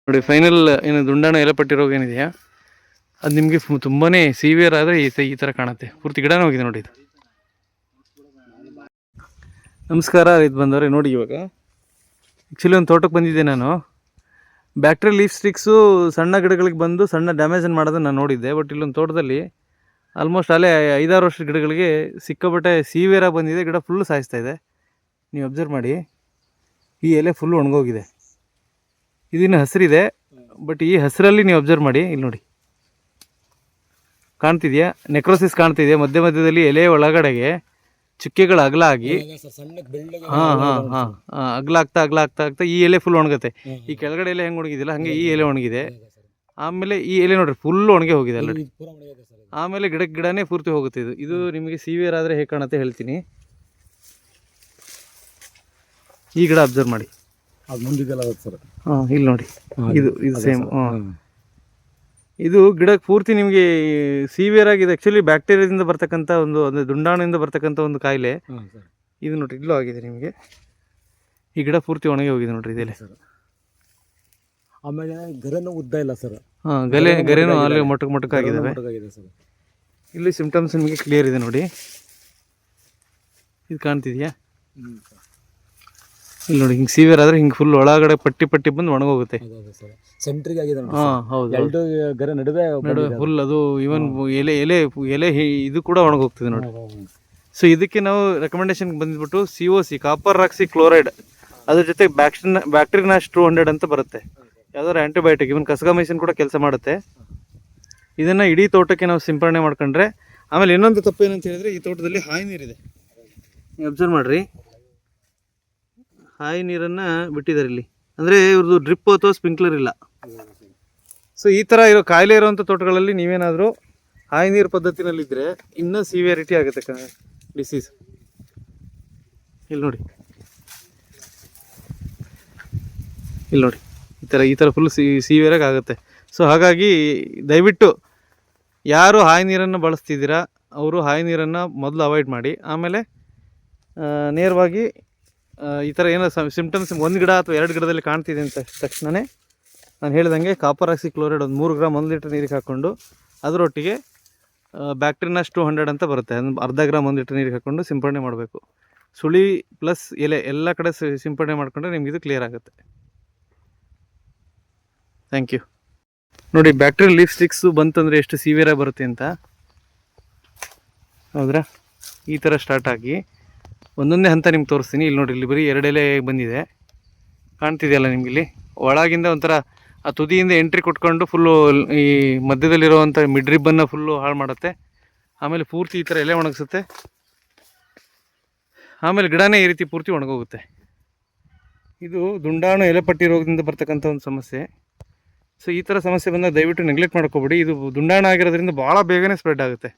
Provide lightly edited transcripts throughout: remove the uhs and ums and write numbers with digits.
ನೋಡಿ ಫೈನಲ್ ಏನು ದುಂಡಾಣ ಎಲೆಪಟ್ಟಿ ರೋಗ ಏನಿದೆಯಾ ಅದು ನಿಮಗೆ ತುಂಬಾ ಸಿವಿಯರ್ ಆದರೆ ಈ ಥರ ಕಾಣುತ್ತೆ. ಪೂರ್ತಿ ಗಿಡನೇ ಹೋಗಿದೆ ನೋಡಿ ಇದು. ನಮಸ್ಕಾರ ಇದು ಬಂದವ್ರೆ ನೋಡಿ. ಇವಾಗ ಆ್ಯಕ್ಚುಲಿ ಒಂದು ತೋಟಕ್ಕೆ ಬಂದಿದ್ದೆ ನಾನು. ಬ್ಯಾಕ್ಟೀರಿಯಲ್ ಲೀಫ್ ಸ್ಟಿಕ್ಸು ಸಣ್ಣ ಗಿಡಗಳಿಗೆ ಬಂದು ಸಣ್ಣ ಡ್ಯಾಮೇಜನ್ನು ಮಾಡೋದನ್ನು ನಾನು ನೋಡಿದ್ದೆ. ಬಟ್ ಇಲ್ಲೊಂದು ತೋಟದಲ್ಲಿ ಆಲ್ಮೋಸ್ಟ್ ಅಲ್ಲೇ 5-6 ವರ್ಷದ ಗಿಡಗಳಿಗೆ ಸಿಕ್ಕಾಪಟ್ಟೆ ಸಿವಿಯರಾಗಿ ಬಂದಿದೆ. ಗಿಡ ಫುಲ್ಲು ಸಾಯಿಸ್ತಾ ಇದೆ. ನೀವು ಅಬ್ಸರ್ವ್ ಮಾಡಿ, ಈ ಎಲೆ ಫುಲ್ಲು ಒಣಗೋಗಿದೆ. ಇದಿನ್ನು ಹಸಿರಿದೆ, ಬಟ್ ಈ ಹಸಿರಲ್ಲಿ ನೀವು ಅಬ್ಸರ್ವ್ ಮಾಡಿ, ಇಲ್ಲಿ ನೋಡಿ ಕಾಣ್ತಿದೆಯಾ, ನೆಕ್ರೋಸಿಸ್ ಕಾಣ್ತಿದೆಯಾ. ಮಧ್ಯದಲ್ಲಿ ಎಲೆ ಒಳಗಡೆಗೆ ಚುಕ್ಕೆಗಳು ಅಗಲ ಆಗಿ ಅಗಲ ಆಗ್ತಾ ಈ ಎಲೆ ಫುಲ್ ಒಣಗುತ್ತೆ. ಈ ಕೆಳಗಡೆ ಎಲೆ ಹೆಂಗೆ ಒಣಗಿದಿಲ್ಲ ಹಂಗೆ ಈ ಎಲೆ ಒಣಗಿದೆ. ಆಮೇಲೆ ಈ ಎಲೆ ನೋಡ್ರಿ ಫುಲ್ ಒಣಗೆ ಹೋಗಿದೆ ಆಲ್ರೆಡಿ. ಆಮೇಲೆ ಗಿಡನೇ ಪೂರ್ತಿ ಹೋಗುತ್ತೆ. ಇದು ನಿಮಗೆ ಸಿವಿಯರ್ ಆದರೆ ಹೇಗೆ ಕಾಣುತ್ತೆ ಹೇಳ್ತೀನಿ. ಈ ಗಿಡ ಅಬ್ಸರ್ವ್ ಮಾಡಿ, ಇಲ್ಲಿ ನೋಡಿ, ಇದು ಸೇಮ್. ಇದು ಗಿಡಕ್ಕೆ ಪೂರ್ತಿ ನಿಮಗೆ ಸಿವಿಯರ್ ಆಗಿದೆ. ಆ್ಯಕ್ಚುಲಿ ಬ್ಯಾಕ್ಟೀರಿಯಾದಿಂದ ಬರ್ತಕ್ಕಂಥ ಒಂದು ದುಂಡಾಣದಿಂದ ಬರ್ತಕ್ಕಂಥ ಒಂದು ಕಾಯಿಲೆ ಇದು ನೋಡ್ರಿ, ಇಲ್ಲೂ ಆಗಿದೆ ನಿಮಗೆ. ಈ ಗಿಡ ಪೂರ್ತಿ ಒಣಗಿ ಹೋಗಿದೆ ನೋಡ್ರಿ ಇದೆಲ್ಲ. ಆಮೇಲೆ ಗರೆನೂ ಉದ್ದ ಇಲ್ಲ ಸರ್. ಗರೆನೂ ಅಲ್ಲಿ ಮೊಟಕಾಗಿದ್ದಾವೆ. ಇಲ್ಲಿ ಸಿಂಪ್ಟಮ್ಸ್ ನಿಮಗೆ ಕ್ಲಿಯರ್ ಇದೆ ನೋಡಿ. ಇದು ಕಾಣ್ತಿದೆಯಾ? ಇಲ್ಲಿ ನೋಡಿ, ಹಿಂಗೆ ಸಿವಿಯರ್ ಆದರೆ ಹಿಂಗೆ ಫುಲ್ ಒಳಗಡೆ ಪಟ್ಟಿ ಬಂದು ಒಣಗೋಗುತ್ತೆ. ಸೆಂಟ್ರಿಗೆ ಆಗಿದೆ. ಹೌದು, ಎರಡು ಗರೆ ನಡುವೆ ಫುಲ್ ಅದು ಈವನ್ ಎಲೆ ಇದು ಕೂಡ ಒಣಗೋಗ್ತದೆ ನೋಡಿ. ಸೊ ಇದಕ್ಕೆ ನಾವು ರೆಕಮೆಂಡೇಶನ್ ಬಂದ್ಬಿಟ್ಟು COC, ಕಾಪರ್ ಆಕ್ಸಿ ಕ್ಲೋರೈಡ್, ಅದ್ರ ಜೊತೆ ಬ್ಯಾಕ್ಟೀರಿಯಾನಾಶ್ 200 ಅಂತ ಬರುತ್ತೆ. ಯಾವ್ದಾದ್ರು ಆ್ಯಂಟಿಬಯೋಟಿಕ್, ಇವನ್ ಕಸಗಾಮೈಸಿನ್ ಕೂಡ ಕೆಲಸ ಮಾಡುತ್ತೆ. ಇದನ್ನು ಇಡೀ ತೋಟಕ್ಕೆ ನಾವು ಸಿಂಪರಣೆ ಮಾಡ್ಕೊಂಡ್ರೆ. ಆಮೇಲೆ ಇನ್ನೊಂದು ತಪ್ಪು ಏನಂತ ಹೇಳಿದ್ರೆ, ಈ ತೋಟದಲ್ಲಿ ಹಾಯಿ ನೀರಿದೆ. ನೀವು ಅಬ್ಸರ್ವ್ ಮಾಡಿರಿ, ಹಾಯಿ ನೀರನ್ನು ಬಿಟ್ಟಿದ್ದಾರೆ ಇಲ್ಲಿ. ಅಂದರೆ ಇವ್ರದ್ದು ಡ್ರಿಪ್ ಅಥವಾ ಸ್ಪ್ರಿಂಕ್ಲರ್ ಇಲ್ಲ. ಸೊ ಈ ಥರ ಇರೋ ಕಾಯಿಲೆ ಇರೋವಂಥ ತೋಟಗಳಲ್ಲಿ ನೀವೇನಾದರೂ ಹಾಯಿ ನೀರು ಪದ್ಧತಿನಲ್ಲಿದ್ದರೆ ಇನ್ನೂ ಸಿವಿಯರಿಟಿ ಆಗುತ್ತೆ ಡಿಸೀಸ್. ಇಲ್ಲಿ ನೋಡಿ, ಈ ಥರ ಫುಲ್ ಸಿವಿಯರಾಗಿ ಆಗುತ್ತೆ. ಸೊ ಹಾಗಾಗಿ ದಯವಿಟ್ಟು ಯಾರು ಹಾಯಿ ನೀರನ್ನು ಬಳಸ್ತಿದ್ದೀರಾ ಅವರು ಹಾಯಿ ನೀರನ್ನು ಮೊದಲು ಅವಾಯ್ಡ್ ಮಾಡಿ. ಆಮೇಲೆ ನೇರವಾಗಿ ಈ ಥರ ಏನೋ ಸಿಂಪ್ಟಮ್ಸ್ ಒಂದು ಗಿಡ ಅಥವಾ 2 ಗಿಡದಲ್ಲಿ ಕಾಣ್ತಿದೆ ಅಂತ ತಕ್ಷಣವೇ ನಾನು ಹೇಳಿದಂಗೆ ಕಾಪರ್ ಆಕ್ಸಿ ಕ್ಲೋರೈಡ್ ಒಂದು 3 ಗ್ರಾಮ್ 1 ಲೀಟ್ರ್ ನೀರಿಗೆ ಹಾಕ್ಕೊಂಡು ಅದರೊಟ್ಟಿಗೆ ಬ್ಯಾಕ್ಟೀರಿಯಾನಾಶ್ 200 ಅಂತ ಬರುತ್ತೆ, ಅದನ್ನು ಅರ್ಧ ಗ್ರಾಮ್ 1 ಲೀಟ್ರ್ ನೀರಿಗೆ ಹಾಕ್ಕೊಂಡು ಸಿಂಪಡಣೆ ಮಾಡಬೇಕು. ಸುಳಿ ಪ್ಲಸ್ ಎಲೆ ಎಲ್ಲ ಕಡೆ ಸಿಂಪಡಣೆ ಮಾಡಿಕೊಂಡ್ರೆ ನಿಮಗಿದು ಕ್ಲಿಯರ್ ಆಗುತ್ತೆ. Thank you. ನೋಡಿ, ಬ್ಯಾಕ್ಟೀರಿಯಲ್ ಲೀಫ್ ಸ್ಟಿಕ್ಸು ಬಂತಂದರೆ ಎಷ್ಟು ಸಿವಿಯರಾಗಿ ಬರುತ್ತೆ ಅಂತ. ಹೌದ್ರಾ? ಈ ಥರ ಸ್ಟಾರ್ಟ್ ಆಗಿ ಒಂದೊಂದೇ ಹಂತ ನಿಮ್ಗೆ ತೋರಿಸ್ತೀನಿ. ಇಲ್ಲಿ ನೋಡಿ, ಇಲ್ಲಿ ಬರೀ 2 ಎಲೆ ಬಂದಿದೆ, ಕಾಣ್ತಿದೆಯಲ್ಲ ನಿಮ್ಗೆ. ಇಲ್ಲಿ ಒಳಗಿಂದ ಒಂಥರ ಆ ತುದಿಯಿಂದ ಎಂಟ್ರಿ ಕೊಟ್ಕೊಂಡು ಫುಲ್ಲು ಈ ಮಧ್ಯದಲ್ಲಿರುವಂಥ ಮಿಡ್ರಿಬ್ಬನ್ನು ಫುಲ್ಲು ಹಾಳು ಮಾಡುತ್ತೆ. ಆಮೇಲೆ ಪೂರ್ತಿ ಈ ಥರ ಎಲೆ ಒಣಗಿಸುತ್ತೆ. ಆಮೇಲೆ ಗಿಡನೇ ಈ ರೀತಿ ಪೂರ್ತಿ ಒಣಗೋಗುತ್ತೆ. ಇದು ದುಂಡಾಣು ಎಲೆಪಟ್ಟಿ ರೋಗದಿಂದ ಬರ್ತಕ್ಕಂಥ ಒಂದು ಸಮಸ್ಯೆ. ಸೊ ಈ ಥರ ಸಮಸ್ಯೆ ಬಂದಾಗ ದಯವಿಟ್ಟು ನೆಗ್ಲೆಕ್ಟ್ ಮಾಡ್ಕೋಬೇಡಿ. ಇದು ದುಂಡಾಣ ಆಗಿರೋದ್ರಿಂದ ಭಾಳ ಬೇಗನೆ ಸ್ಪ್ರೆಡ್ ಆಗುತ್ತೆ.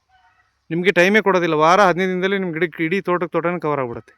ನಿಮಗೆ ಟೈಮೇ ಕೊಡೋದಿಲ್ಲ. ವಾರ 15 ದಿನದಲ್ಲಿ ನಿಮ್ಮ ಗಿಡಕ್ಕೆ ಇಡೀ ತೋಟನೇ ಕವರ್ ಆಗಿಬಿಡುತ್ತೆ.